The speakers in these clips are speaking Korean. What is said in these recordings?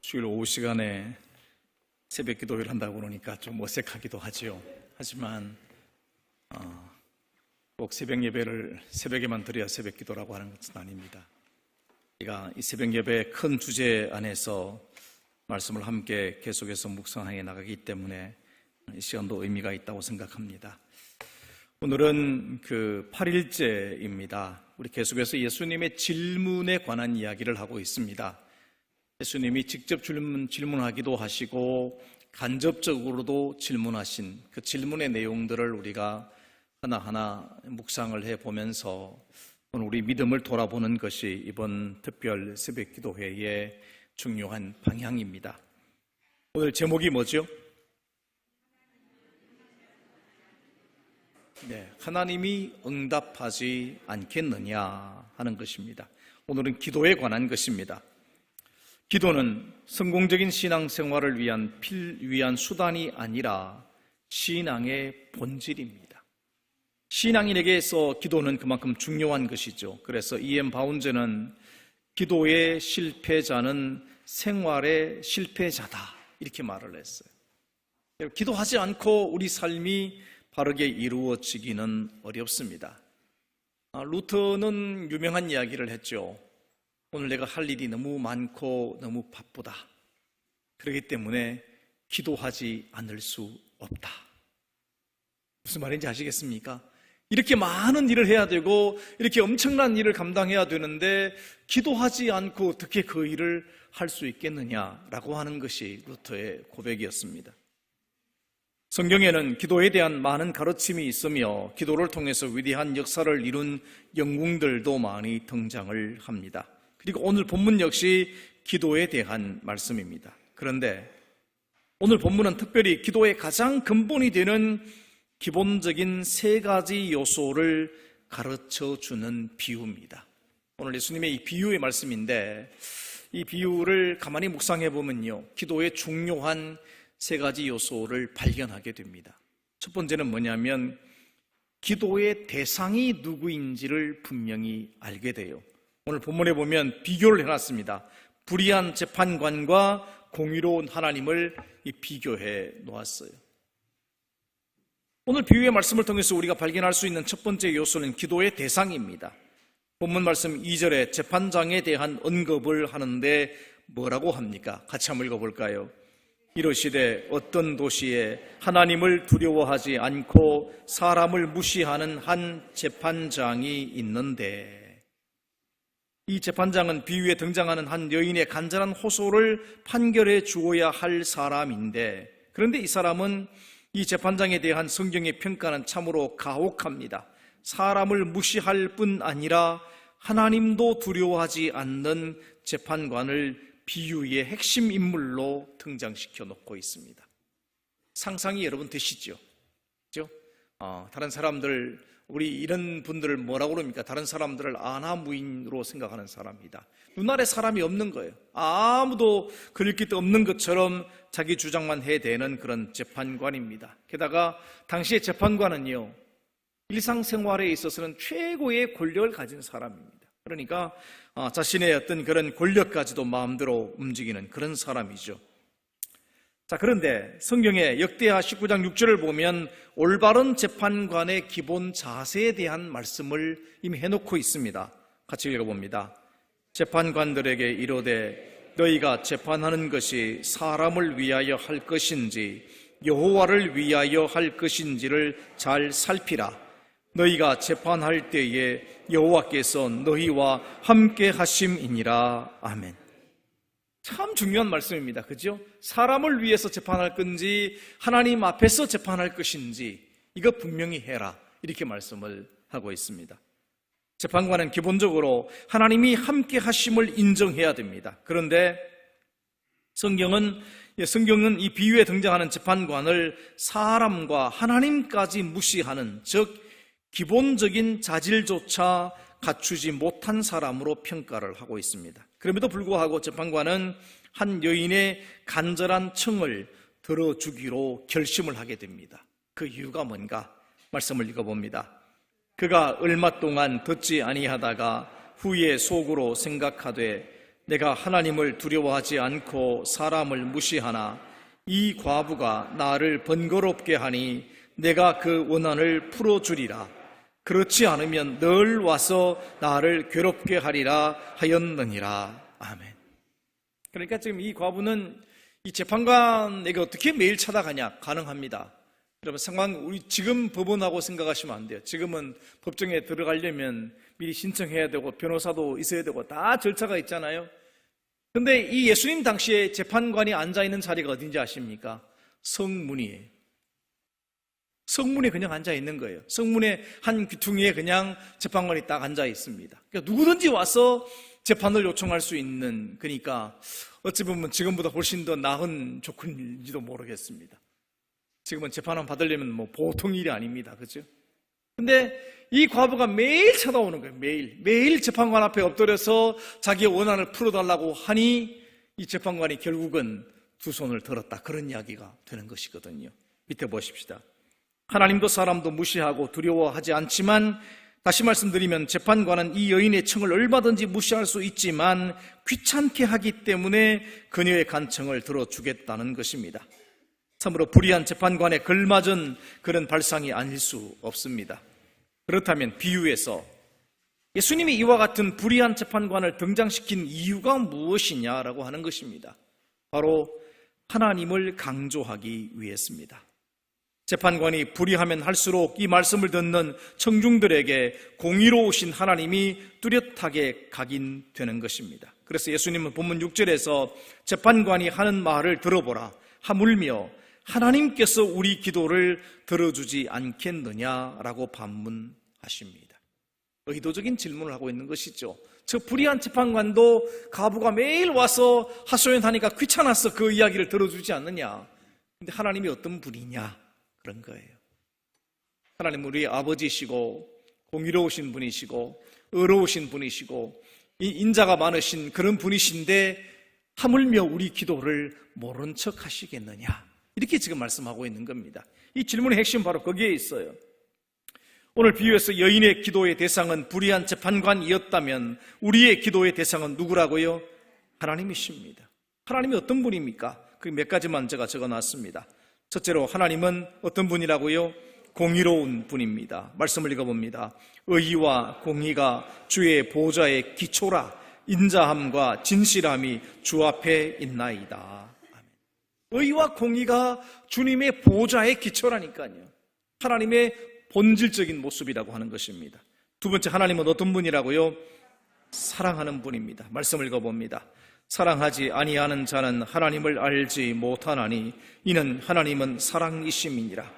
주일 오후 시간에 새벽 기도를 한다고 그러니까 좀 어색하기도 하지요. 하지만 꼭 새벽 예배를 새벽에만 드려야 새벽 기도라고 하는 것은 아닙니다. 우리가 이 새벽 예배의 큰 주제 안에서 말씀을 함께 계속해서 묵상해 나가기 때문에 이 시간도 의미가 있다고 생각합니다. 오늘은 8일째입니다. 우리 계속해서 예수님의 질문에 관한 이야기를 하고 있습니다. 예수님이 직접 질문하기도 하시고 간접적으로도 질문하신 그 질문의 내용들을 우리가 하나하나 묵상을 해보면서 오늘 우리 믿음을 돌아보는 것이 이번 특별 새벽기도회의 중요한 방향입니다. 오늘 제목이 뭐죠? 하나님이 응답하지 않겠느냐 하는 것입니다. 오늘은 기도에 관한 것입니다. 기도는 성공적인 신앙생활을 위한 수단이 아니라 신앙의 본질입니다. 신앙인에게서 기도는 그만큼 중요한 것이죠. 그래서 E.M. 바운저는 기도의 실패자는 생활의 실패자다 이렇게 말을 했어요. 기도하지 않고 우리 삶이 바르게 이루어지기는 어렵습니다. 루터는 유명한 이야기를 했죠. 오늘 내가 할 일이 너무 많고 너무 바쁘다. 그렇기 때문에 기도하지 않을 수 없다. 무슨 말인지 아시겠습니까? 이렇게 많은 일을 해야 되고 이렇게 엄청난 일을 감당해야 되는데 기도하지 않고 어떻게 그 일을 할 수 있겠느냐라고 하는 것이 루터의 고백이었습니다. 성경에는 기도에 대한 많은 가르침이 있으며 기도를 통해서 위대한 역사를 이룬 영웅들도 많이 등장을 합니다. 그리고 오늘 본문 역시 기도에 대한 말씀입니다. 그런데 오늘 본문은 특별히 기도의 가장 근본이 되는 기본적인 3가지 요소를 가르쳐주는 비유입니다. 오늘 예수님의 이 비유의 말씀인데 이 비유를 가만히 묵상해 보면요, 기도의 중요한 3가지 요소를 발견하게 됩니다. 첫 번째는 뭐냐면 기도의 대상이 누구인지를 분명히 알게 돼요. 오늘 본문에 보면 비교를 해놨습니다. 불의한 재판관과 공의로운 하나님을 비교해 놓았어요. 오늘 비유의 말씀을 통해서 우리가 발견할 수 있는 첫 번째 요소는 기도의 대상입니다. 본문 말씀 2절에 재판장에 대한 언급을 하는데 뭐라고 합니까? 같이 한번 읽어볼까요? 이르시되 어떤 도시에 하나님을 두려워하지 않고 사람을 무시하는 한 재판장이 있는데, 이 재판장은 비유에 등장하는 한 여인의 간절한 호소를 판결해 주어야 할 사람인데, 그런데 이 사람은 이 재판장에 대한 성경의 평가는 참으로 가혹합니다. 사람을 무시할 뿐 아니라 하나님도 두려워하지 않는 재판관을 비유의 핵심 인물로 등장시켜 놓고 있습니다. 상상이 여러분 되시죠? 그렇죠? 다른 사람들, 우리 이런 분들을 뭐라고 그럽니까? 다른 사람들을 아나무인으로 생각하는 사람이다. 눈알에 사람이 없는 거예요. 아무도 그릴 게 없는 것처럼 자기 주장만 해대는 그런 재판관입니다. 게다가 당시의 재판관은요, 일상생활에 있어서는 최고의 권력을 가진 사람입니다. 그러니까 자신의 어떤 그런 권력까지도 마음대로 움직이는 그런 사람이죠. 자, 그런데 성경의 역대하 19장 6절을 보면 올바른 재판관의 기본 자세에 대한 말씀을 이미 해놓고 있습니다. 같이 읽어봅니다. 재판관들에게 이르되 너희가 재판하는 것이 사람을 위하여 할 것인지 여호와를 위하여 할 것인지를 잘 살피라. 너희가 재판할 때에 여호와께서 너희와 함께 하심이니라. 아멘. 참 중요한 말씀입니다. 그죠? 사람을 위해서 재판할 건지 하나님 앞에서 재판할 것인지 이거 분명히 해라, 이렇게 말씀을 하고 있습니다. 재판관은 기본적으로 하나님이 함께 하심을 인정해야 됩니다. 그런데 성경은 이 비유에 등장하는 재판관을 사람과 하나님까지 무시하는, 즉 기본적인 자질조차 갖추지 못한 사람으로 평가를 하고 있습니다. 그럼에도 불구하고 재판관은 한 여인의 간절한 청을 들어주기로 결심을 하게 됩니다. 그 이유가 뭔가? 말씀을 읽어봅니다. 그가 얼마 동안 듣지 아니하다가 후에 속으로 생각하되 내가 하나님을 두려워하지 않고 사람을 무시하나 이 과부가 나를 번거롭게 하니 내가 그 원한을 풀어주리라. 그렇지 않으면 늘 와서 나를 괴롭게 하리라 하였느니라. 아멘. 그러니까 지금 이 과부는 이 재판관에게 어떻게 매일 찾아가냐? 가능합니다. 여러분 상황, 우리 지금 법원하고 생각하시면 안 돼요. 지금은 법정에 들어가려면 미리 신청해야 되고 변호사도 있어야 되고 다 절차가 있잖아요. 근데 이 예수님 당시에 재판관이 앉아있는 자리가 어딘지 아십니까? 성문이에요. 성문에 그냥 앉아있는 거예요. 성문의 한 귀퉁이에 그냥 재판관이 딱 앉아있습니다. 그러니까 누구든지 와서 재판을 요청할 수 있는, 그러니까 어찌 보면 지금보다 훨씬 더 나은 조건인지도 모르겠습니다. 지금은 재판을 받으려면 뭐 보통 일이 아닙니다. 그죠? 근데 이 과부가 매일 찾아오는 거예요. 매일 재판관 앞에 엎드려서 자기의 원한을 풀어달라고 하니 이 재판관이 결국은 두 손을 들었다. 그런 이야기가 되는 것이거든요. 밑에 보십시다. 하나님도 사람도 무시하고 두려워하지 않지만, 다시 말씀드리면 재판관은 이 여인의 청을 얼마든지 무시할 수 있지만 귀찮게 하기 때문에 그녀의 간청을 들어주겠다는 것입니다. 참으로 불의한 재판관에 걸맞은 그런 발상이 아닐 수 없습니다. 그렇다면 비유에서 예수님이 이와 같은 불의한 재판관을 등장시킨 이유가 무엇이냐라고 하는 것입니다. 바로 하나님을 강조하기 위해서입니다. 재판관이 불의하면 할수록 이 말씀을 듣는 청중들에게 공의로우신 하나님이 뚜렷하게 각인되는 것입니다. 그래서 예수님은 본문 6절에서 재판관이 하는 말을 들어보라 하물며 하나님께서 우리 기도를 들어주지 않겠느냐라고 반문하십니다. 의도적인 질문을 하고 있는 것이죠. 저 불의한 재판관도 과부가 매일 와서 하소연하니까 귀찮아서 그 이야기를 들어주지 않느냐. 근데 하나님이 어떤 분이냐? 그런 거예요. 하나님은 우리 아버지시고 공의로우신 분이시고 의로우신 분이시고 이 인자가 많으신 그런 분이신데 하물며 우리 기도를 모른 척 하시겠느냐, 이렇게 지금 말씀하고 있는 겁니다. 이 질문의 핵심 바로 거기에 있어요. 오늘 비유에서 여인의 기도의 대상은 불의한 재판관이었다면 우리의 기도의 대상은 누구라고요? 하나님이십니다. 하나님이 어떤 분입니까? 그 몇 가지만 제가 적어놨습니다. 첫째로 하나님은 어떤 분이라고요? 공의로운 분입니다. 말씀을 읽어봅니다. 의와 공의가 주의 보좌의 기초라. 인자함과 진실함이 주 앞에 있나이다. 의와 공의가 주님의 보좌의 기초라니까요. 하나님의 본질적인 모습이라고 하는 것입니다. 두 번째, 하나님은 어떤 분이라고요? 사랑하는 분입니다. 말씀을 읽어봅니다. 사랑하지 아니하는 자는 하나님을 알지 못하나니 이는 하나님은 사랑이심이니라.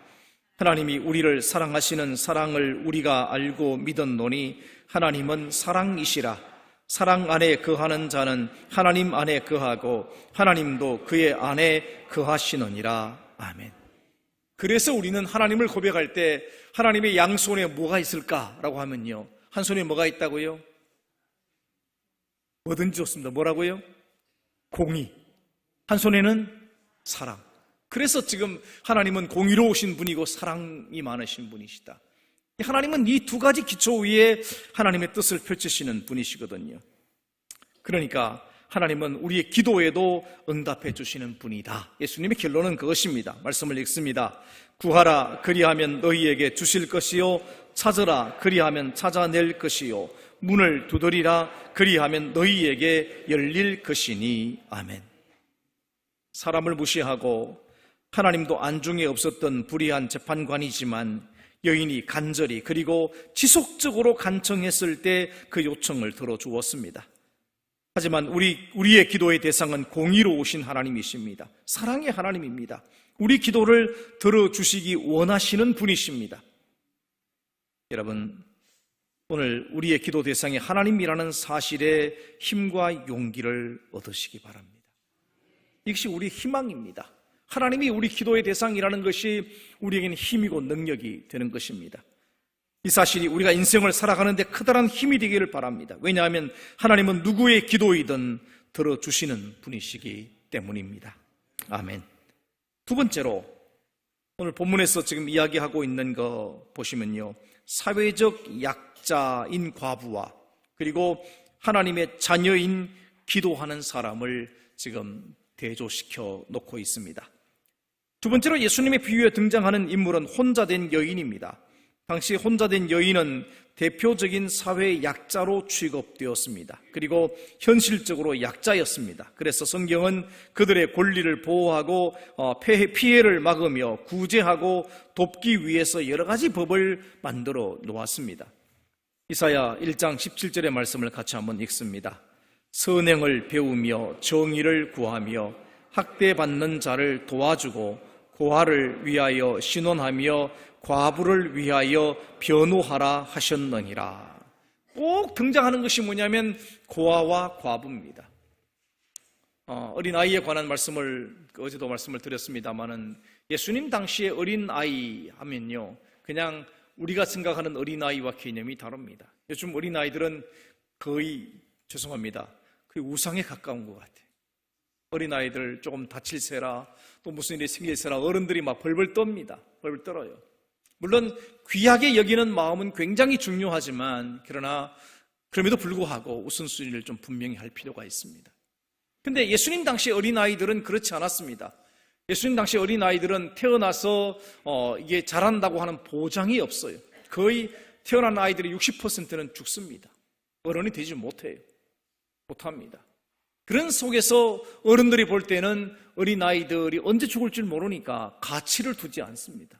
하나님이 우리를 사랑하시는 사랑을 우리가 알고 믿었노니 하나님은 사랑이시라. 사랑 안에 거하는 자는 하나님 안에 거하고 하나님도 그의 안에 거하시느니라. 아멘. 그래서 우리는 하나님을 고백할 때 하나님의 양손에 뭐가 있을까라고 하면요, 한 손에 뭐가 있다고요? 뭐든지 좋습니다. 뭐라고요? 공의. 한 손에는 사랑. 그래서 지금 하나님은 공의로우신 분이고 사랑이 많으신 분이시다. 하나님은 이 두 가지 기초 위에 하나님의 뜻을 펼치시는 분이시거든요. 그러니까 하나님은 우리의 기도에도 응답해 주시는 분이다. 예수님의 결론은 그것입니다. 말씀을 읽습니다. 구하라 그리하면 너희에게 주실 것이요, 찾으라 그리하면 찾아낼 것이요, 문을 두드리라 그리하면 너희에게 열릴 것이니. 아멘. 사람을 무시하고 하나님도 안중에 없었던 불의한 재판관이지만 여인이 간절히 그리고 지속적으로 간청했을 때 그 요청을 들어주었습니다. 하지만 우리의 기도의 대상은 공의로우신 하나님이십니다. 사랑의 하나님입니다. 우리 기도를 들어주시기 원하시는 분이십니다. 여러분, 오늘 우리의 기도 대상이 하나님이라는 사실에 힘과 용기를 얻으시기 바랍니다. 이것이 우리의 희망입니다. 하나님이 우리 기도의 대상이라는 것이 우리에게는 힘이고 능력이 되는 것입니다. 이 사실이 우리가 인생을 살아가는데 커다란 힘이 되기를 바랍니다. 왜냐하면 하나님은 누구의 기도이든 들어주시는 분이시기 때문입니다. 아멘. 두 번째로 오늘 본문에서 지금 이야기하고 있는 거 보시면요, 사회적 약자인 과부와 그리고 하나님의 자녀인 기도하는 사람을 지금 대조시켜 놓고 있습니다. 두 번째로 예수님의 비유에 등장하는 인물은 혼자 된 여인입니다. 당시 혼자 된 여인은 대표적인 사회 약자로 취급되었습니다. 그리고 현실적으로 약자였습니다. 그래서 성경은 그들의 권리를 보호하고 피해를 막으며 구제하고 돕기 위해서 여러 가지 법을 만들어 놓았습니다. 이사야 1장 17절의 말씀을 같이 한번 읽습니다. 선행을 배우며 정의를 구하며 학대받는 자를 도와주고 고아를 위하여 신원하며 과부를 위하여 변호하라 하셨느니라. 꼭 등장하는 것이 뭐냐면 고아와 과부입니다. 어린아이에 관한 말씀을 어제도 말씀을 드렸습니다마는 예수님 당시의 어린아이 하면요, 그냥 우리가 생각하는 어린아이와 개념이 다릅니다. 요즘 어린아이들은 거의 죄송합니다, 거의 우상에 가까운 것 같아요. 어린아이들 조금 다칠세라 또 무슨 일이 생길세라 어른들이 막 벌벌 떱니다. 벌벌 떨어요. 물론 귀하게 여기는 마음은 굉장히 중요하지만 그러나 그럼에도 불구하고 우선순위를 좀 분명히 할 필요가 있습니다. 근데 예수님 당시 어린아이들은 그렇지 않았습니다. 예수님 당시 어린아이들은 태어나서 이게 자란다고 하는 보장이 없어요. 거의 태어난 아이들의 60%는 죽습니다. 어른이 되지 못합니다. 그런 속에서 어른들이 볼 때는 어린아이들이 언제 죽을 줄 모르니까 가치를 두지 않습니다.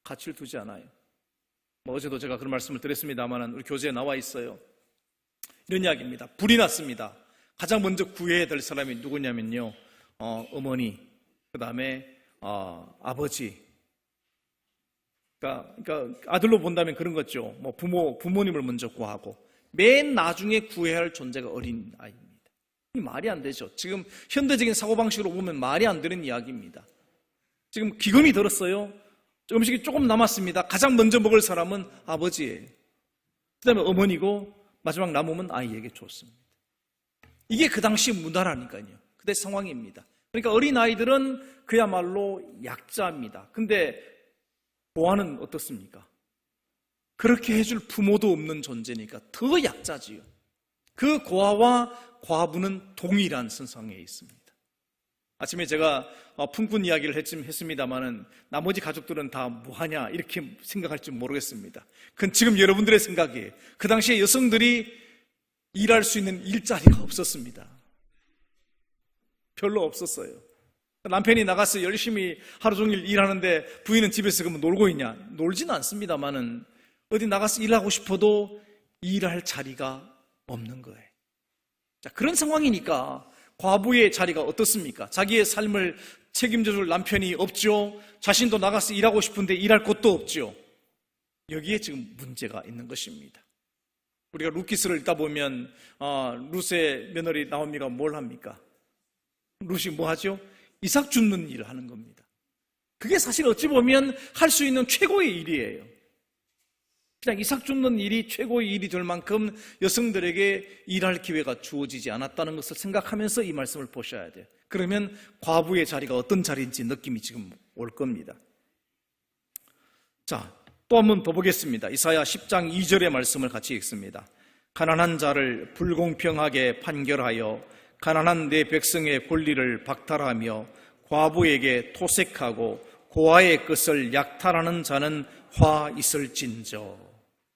가치를 두지 않아요. 어제도 제가 그런 말씀을 드렸습니다만 우리 교재에 나와 있어요. 이런 이야기입니다. 불이 났습니다. 가장 먼저 구해야 될 사람이 누구냐면요, 어머니, 그 다음에 아버지. 그러니까 아들로 본다면 그런 거죠. 뭐 부모님을 먼저 구하고 맨 나중에 구해야 할 존재가 어린아이입니다. 이 말이 안 되죠. 지금 현대적인 사고방식으로 보면 말이 안 되는 이야기입니다. 지금 기금이 들었어요. 음식이 조금 남았습니다. 가장 먼저 먹을 사람은 아버지예요. 그 다음에 어머니고 마지막 남으면 아이에게 줬습니다. 이게 그 당시 문화라니까요. 그때 상황입니다. 그러니까 어린아이들은 그야말로 약자입니다. 근데 고아는 어떻습니까? 그렇게 해줄 부모도 없는 존재니까 더 약자지요. 그 고아와 과부는 동일한 선상에 있습니다. 아침에 제가 품꾼 이야기를 했습니다마는 나머지 가족들은 다 뭐하냐 이렇게 생각할지 모르겠습니다. 그건 지금 여러분들의 생각이에요. 그 당시에 여성들이 일할 수 있는 일자리가 없었습니다. 별로 없었어요. 남편이 나가서 열심히 하루 종일 일하는데 부인은 집에서 그러면 놀고 있냐? 놀지는 않습니다마는 어디 나가서 일하고 싶어도 일할 자리가 없는 거예요. 자, 그런 상황이니까 과부의 자리가 어떻습니까? 자기의 삶을 책임져줄 남편이 없죠. 자신도 나가서 일하고 싶은데 일할 곳도 없죠. 여기에 지금 문제가 있는 것입니다. 우리가 룻기스를 읽다 보면 룻의 며느리 나오미가 뭘 합니까? 룻이 뭐 하죠? 이삭 줍는 일을 하는 겁니다. 그게 사실 어찌 보면 할 수 있는 최고의 일이에요. 그냥 이삭 줍는 일이 최고의 일이 될 만큼 여성들에게 일할 기회가 주어지지 않았다는 것을 생각하면서 이 말씀을 보셔야 돼요. 그러면 과부의 자리가 어떤 자리인지 느낌이 지금 올 겁니다. 자, 또 한 번 더 보겠습니다. 이사야 10장 2절의 말씀을 같이 읽습니다. 가난한 자를 불공평하게 판결하여 가난한 내 백성의 권리를 박탈하며 과부에게 토색하고 고아의 것을 약탈하는 자는 화 있을진저.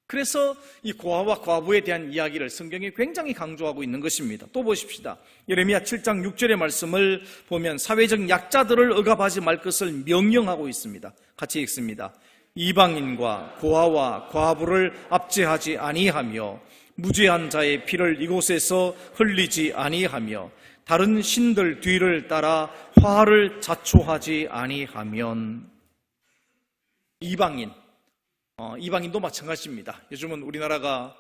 그래서 이 고아와 과부에 대한 이야기를 성경이 굉장히 강조하고 있는 것입니다. 또 보십시다. 예레미야 7장 6절의 말씀을 보면 사회적 약자들을 억압하지 말 것을 명령하고 있습니다. 같이 읽습니다. 이방인과 고아와 과부를 압제하지 아니하며 무죄한 자의 피를 이곳에서 흘리지 아니하며 다른 신들 뒤를 따라 화를 자초하지 아니하면. 이방인도 마찬가지입니다. 요즘은 우리나라가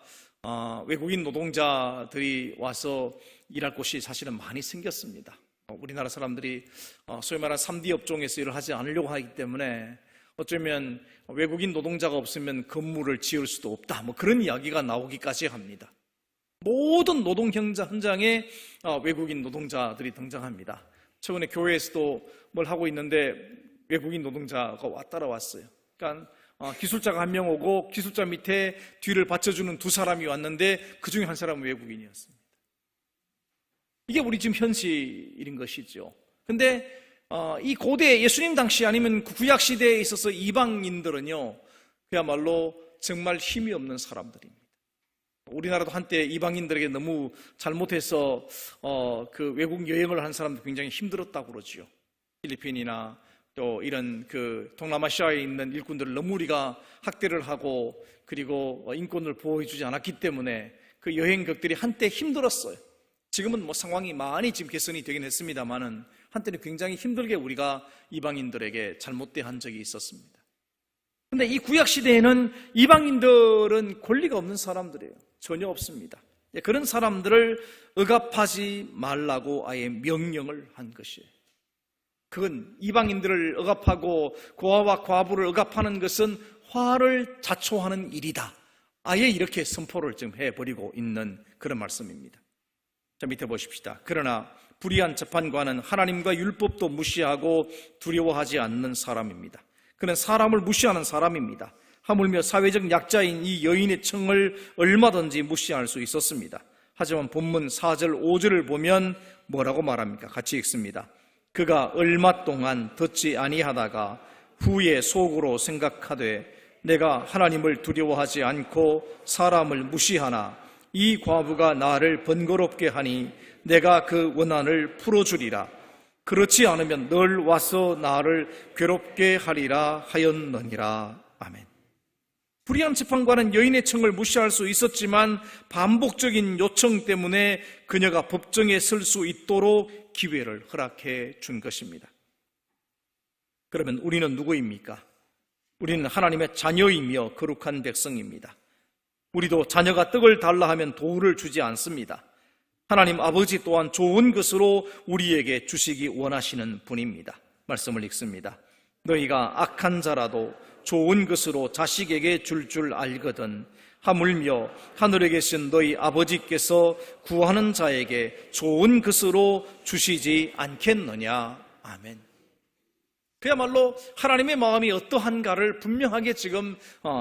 외국인 노동자들이 와서 일할 곳이 사실은 많이 생겼습니다. 우리나라 사람들이 소위 말하는 3D 업종에서 일을 하지 않으려고 하기 때문에 어쩌면 외국인 노동자가 없으면 건물을 지을 수도 없다, 뭐 그런 이야기가 나오기까지 합니다. 모든 노동 현장에 외국인 노동자들이 등장합니다. 최근에 교회에서도 뭘 하고 있는데 외국인 노동자가 따라왔어요. 그러니까 기술자가 한 명 오고 기술자 밑에 뒤를 받쳐주는 두 사람이 왔는데 그 중에 한 사람은 외국인이었습니다. 이게 우리 지금 현실인 것이죠. 근데 이 고대 예수님 당시 아니면 구약 시대에 있어서 이방인들은요, 그야말로 정말 힘이 없는 사람들입니다. 우리나라도 한때 이방인들에게 너무 잘못해서 그 외국 여행을 한 사람들 굉장히 힘들었다고 그러죠. 필리핀이나 또 이런 그 동남아시아에 있는 일꾼들을 너무 우리가 학대를 하고 그리고 인권을 보호해주지 않았기 때문에 그 여행객들이 한때 힘들었어요. 지금은 뭐 상황이 많이 지금 개선이 되긴 했습니다만은 한때는 굉장히 힘들게 우리가 이방인들에게 잘못대한 적이 있었습니다. 근데 이 구약 시대에는 이방인들은 권리가 없는 사람들이에요. 전혀 없습니다. 그런 사람들을 억압하지 말라고 아예 명령을 한 것이에요. 그건 이방인들을 억압하고 고아와 과부를 억압하는 것은 화를 자초하는 일이다. 아예 이렇게 선포를 지금 해버리고 있는 그런 말씀입니다. 자, 밑에 보십시다. 그러나 불의한 재판관은 하나님과 율법도 무시하고 두려워하지 않는 사람입니다. 그는 사람을 무시하는 사람입니다. 하물며 사회적 약자인 이 여인의 청을 얼마든지 무시할 수 있었습니다. 하지만 본문 4절 5절을 보면 뭐라고 말합니까? 같이 읽습니다. 그가 얼마 동안 듣지 아니하다가 후에 속으로 생각하되 내가 하나님을 두려워하지 않고 사람을 무시하나 이 과부가 나를 번거롭게 하니 내가 그 원한을 풀어주리라. 그렇지 않으면 늘 와서 나를 괴롭게 하리라 하였느니라. 아멘. 불의한 재판관은 여인의 청을 무시할 수 있었지만 반복적인 요청 때문에 그녀가 법정에 설 수 있도록 기회를 허락해 준 것입니다. 그러면 우리는 누구입니까? 우리는 하나님의 자녀이며 거룩한 백성입니다. 우리도 자녀가 떡을 달라 하면 돌을 주지 않습니다. 하나님 아버지 또한 좋은 것으로 우리에게 주시기 원하시는 분입니다. 말씀을 읽습니다. 너희가 악한 자라도 좋은 것으로 자식에게 줄 알거든 하물며 하늘에 계신 너희 아버지께서 구하는 자에게 좋은 것으로 주시지 않겠느냐. 아멘. 그야말로 하나님의 마음이 어떠한가를 분명하게 지금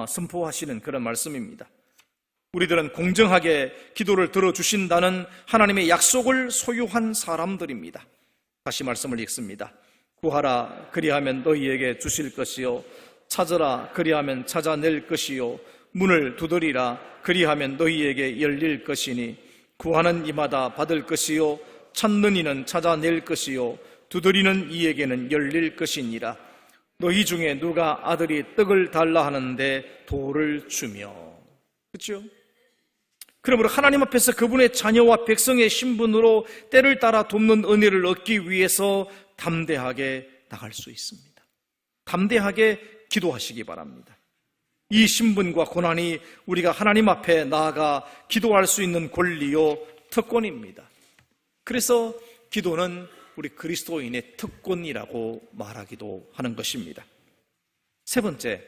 선포하시는 그런 말씀입니다. 우리들은 공정하게 기도를 들어주신다는 하나님의 약속을 소유한 사람들입니다. 다시 말씀을 읽습니다. 구하라 그리하면 너희에게 주실 것이요 찾으라 그리하면 찾아낼 것이요 문을 두드리라 그리하면 너희에게 열릴 것이니 구하는 이마다 받을 것이요 찾는 이는 찾아낼 것이요 두드리는 이에게는 열릴 것이니라. 너희 중에 누가 아들이 떡을 달라 하는데 돌을 주며. 그렇죠? 그러므로 하나님 앞에서 그분의 자녀와 백성의 신분으로 때를 따라 돕는 은혜를 얻기 위해서 담대하게 나갈 수 있습니다. 담대하게 기도하시기 바랍니다. 이 신분과 고난이 우리가 하나님 앞에 나아가 기도할 수 있는 권리요 특권입니다. 그래서 기도는 우리 그리스도인의 특권이라고 말하기도 하는 것입니다. 세 번째,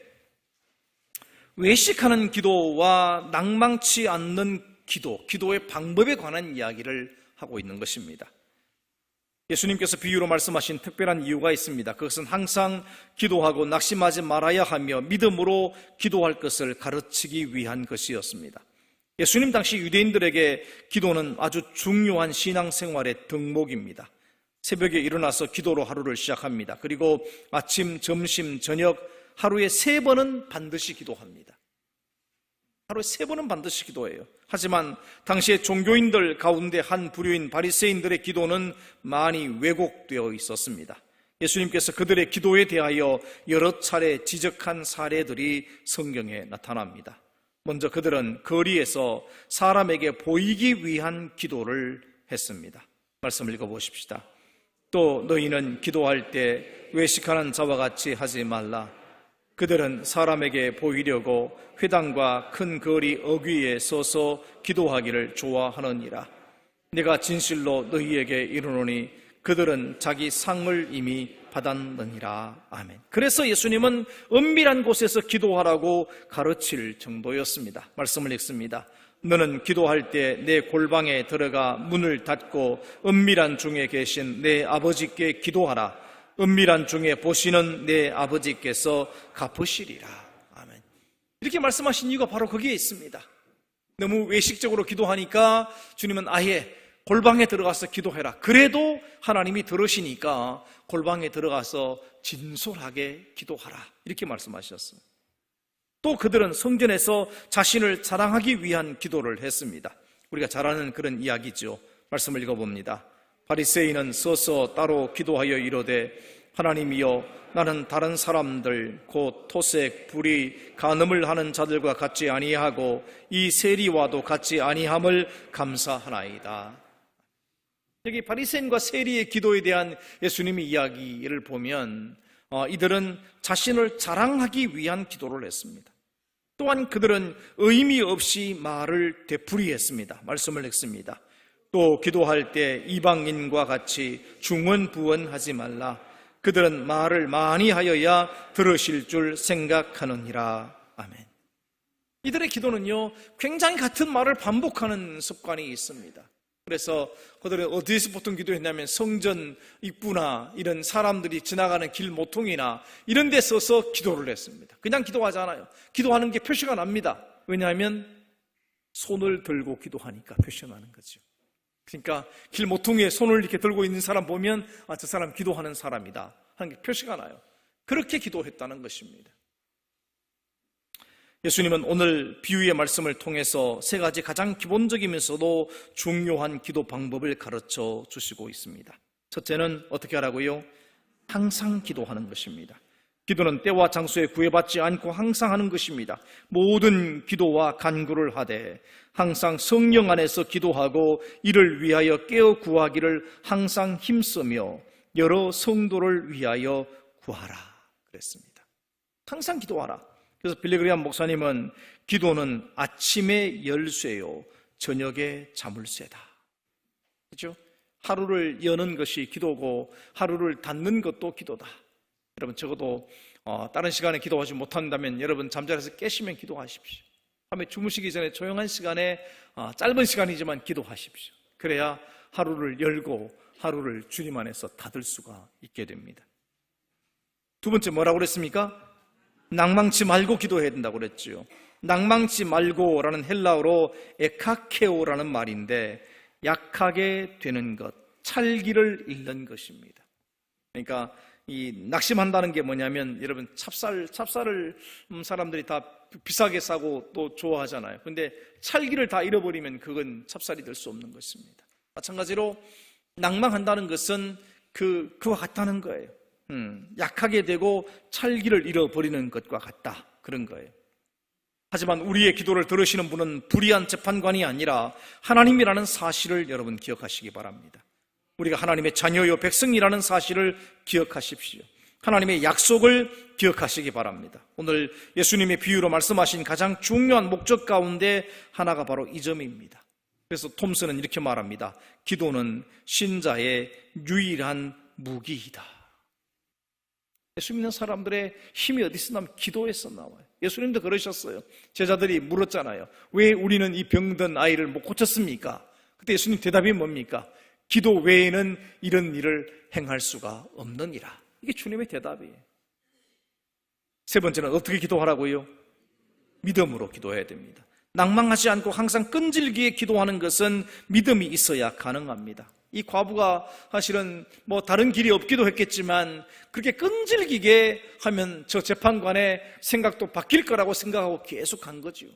외식하는 기도와 낭망치 않는 기도, 기도의 방법에 관한 이야기를 하고 있는 것입니다. 예수님께서 비유로 말씀하신 특별한 이유가 있습니다. 그것은 항상 기도하고 낙심하지 말아야 하며 믿음으로 기도할 것을 가르치기 위한 것이었습니다. 예수님 당시 유대인들에게 기도는 아주 중요한 신앙생활의 덕목입니다. 새벽에 일어나서 기도로 하루를 시작합니다. 그리고 아침, 점심, 저녁 하루에 3번은 반드시 기도합니다. 하루에 3번은 반드시 기도해요. 하지만 당시의 종교인들 가운데 한 부류인 바리새인들의 기도는 많이 왜곡되어 있었습니다. 예수님께서 그들의 기도에 대하여 여러 차례 지적한 사례들이 성경에 나타납니다. 먼저 그들은 거리에서 사람에게 보이기 위한 기도를 했습니다. 말씀 읽어보십시다. 또 너희는 기도할 때 외식하는 자와 같이 하지 말라. 그들은 사람에게 보이려고 회당과 큰 거리 어귀에 서서 기도하기를 좋아하느니라. 내가 진실로 너희에게 이르노니 그들은 자기 상을 이미 받았느니라. 아멘. 그래서 예수님은 은밀한 곳에서 기도하라고 가르칠 정도였습니다. 말씀을 읽습니다. 너는 기도할 때 내 골방에 들어가 문을 닫고 은밀한 중에 계신 내 아버지께 기도하라. 은밀한 중에 보시는 내 아버지께서 갚으시리라. 아멘. 이렇게 말씀하신 이유가 바로 거기에 있습니다. 너무 외식적으로 기도하니까 주님은 아예 골방에 들어가서 기도해라. 그래도 하나님이 들으시니까 골방에 들어가서 진솔하게 기도하라. 이렇게 말씀하셨어요. 또 그들은 성전에서 자신을 자랑하기 위한 기도를 했습니다. 우리가 잘 아는 그런 이야기죠. 말씀을 읽어봅니다. 바리새인은 서서 따로 기도하여 이르되 하나님이여 나는 다른 사람들 곧 토색, 불의, 간음을 하는 자들과 같지 아니하고 이 세리와도 같지 아니함을 감사하나이다. 여기 바리새인과 세리의 기도에 대한 예수님의 이야기를 보면 이들은 자신을 자랑하기 위한 기도를 했습니다. 또한 그들은 의미 없이 말을 되풀이했습니다. 말씀을 읽습니다. 또 기도할 때 이방인과 같이 중언부언하지 말라. 그들은 말을 많이 하여야 들으실 줄 생각하느니라. 아멘. 이들의 기도는요, 굉장히 같은 말을 반복하는 습관이 있습니다. 그래서 그들은 어디에서 보통 기도했냐면 성전 입구나 이런 사람들이 지나가는 길 모퉁이나 이런 데 서서 기도를 했습니다. 그냥 기도하지 않아요. 기도하는 게 표시가 납니다. 왜냐하면 손을 들고 기도하니까 표시가 나는 거죠. 그러니까 길 모퉁이에 손을 이렇게 들고 있는 사람 보면 저 사람 기도하는 사람이다 하는 게 표시가 나요. 그렇게 기도했다는 것입니다. 예수님은 오늘 비유의 말씀을 통해서 세 가지 가장 기본적이면서도 중요한 기도 방법을 가르쳐 주시고 있습니다. 첫째는 어떻게 하라고요? 항상 기도하는 것입니다. 기도는 때와 장소에 구애받지 않고 항상 하는 것입니다. 모든 기도와 간구를 하되 항상 성령 안에서 기도하고 이를 위하여 깨어 구하기를 항상 힘쓰며 여러 성도를 위하여 구하라 그랬습니다. 항상 기도하라. 그래서 빌리그리암 목사님은 기도는 아침에 열쇠요 저녁에 자물쇠다. 그렇죠? 하루를 여는 것이 기도고 하루를 닫는 것도 기도다. 여러분 적어도 다른 시간에 기도하지 못한다면 여러분 잠자리에서 깨시면 기도하십시오. 밤에 주무시기 전에 조용한 시간에 짧은 시간이지만 기도하십시오. 그래야 하루를 열고 하루를 주님 안에서 닫을 수가 있게 됩니다. 두 번째 뭐라고 그랬습니까? 낭망치 말고 기도해야 된다고 그랬죠. 낭망치 말고라는 헬라어로 에카케오라는 말인데 약하게 되는 것, 찰기를 잃는 것입니다. 그러니까 이 낙심한다는 게 뭐냐면 여러분 찹쌀을 사람들이 다 비싸게 싸고 또 좋아하잖아요. 근데 찰기를 다 잃어버리면 그건 찹쌀이 될 수 없는 것입니다. 마찬가지로 낭망한다는 것은 그와 같다는 거예요. 약하게 되고 찰기를 잃어버리는 것과 같다. 그런 거예요. 하지만 우리의 기도를 들으시는 분은 불의한 재판관이 아니라 하나님이라는 사실을 여러분 기억하시기 바랍니다. 우리가 하나님의 자녀요 백성이라는 사실을 기억하십시오. 하나님의 약속을 기억하시기 바랍니다. 오늘 예수님의 비유로 말씀하신 가장 중요한 목적 가운데 하나가 바로 이 점입니다. 그래서 톰슨은 이렇게 말합니다. 기도는 신자의 유일한 무기이다. 예수 믿는 사람들의 힘이 어디서 나면 기도에서 나와요. 예수님도 그러셨어요. 제자들이 물었잖아요. 왜 우리는 이 병든 아이를 못 고쳤습니까? 그때 예수님 대답이 뭡니까? 기도 외에는 이런 일을 행할 수가 없느니라. 이게 주님의 대답이에요. 세 번째는 어떻게 기도하라고요? 믿음으로 기도해야 됩니다. 낭망하지 않고 항상 끈질기게 기도하는 것은 믿음이 있어야 가능합니다. 이 과부가 사실은 다른 길이 없기도 했겠지만 그렇게 끈질기게 하면 저 재판관의 생각도 바뀔 거라고 생각하고 계속 간 거죠.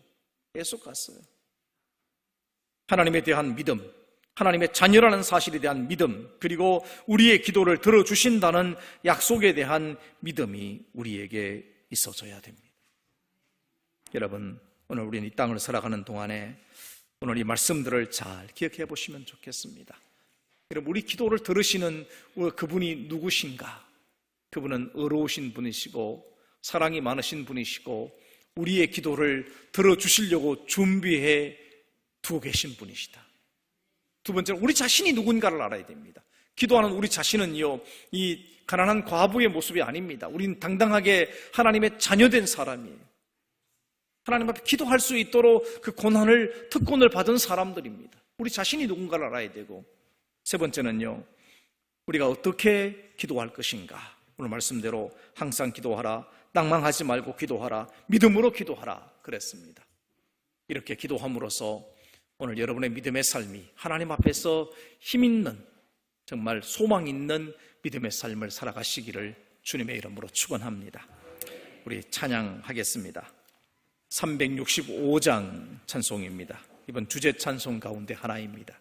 계속 갔어요. 하나님에 대한 믿음, 하나님의 자녀라는 사실에 대한 믿음, 그리고 우리의 기도를 들어주신다는 약속에 대한 믿음이 우리에게 있어져야 됩니다. 여러분, 오늘 우리는 이 땅을 살아가는 동안에 오늘 이 말씀들을 잘 기억해 보시면 좋겠습니다. 여러분, 우리 기도를 들으시는 그분이 누구신가? 그분은 의로우신 분이시고 사랑이 많으신 분이시고 우리의 기도를 들어주시려고 준비해 두고 계신 분이시다. 두 번째는 우리 자신이 누군가를 알아야 됩니다. 기도하는 우리 자신은요, 이 가난한 과부의 모습이 아닙니다. 우리는 당당하게 하나님의 자녀된 사람이에요. 하나님 앞에 기도할 수 있도록 그 고난을, 특권을 받은 사람들입니다. 우리 자신이 누군가를 알아야 되고, 세 번째는요, 우리가 어떻게 기도할 것인가. 오늘 말씀대로 항상 기도하라, 낭망하지 말고 기도하라, 믿음으로 기도하라 그랬습니다. 이렇게 기도함으로써 오늘 여러분의 믿음의 삶이 하나님 앞에서 힘 있는, 정말 소망 있는 믿음의 삶을 살아가시기를 주님의 이름으로 축원합니다. 우리 찬양하겠습니다. 365장 찬송입니다. 이번 주제 찬송 가운데 하나입니다.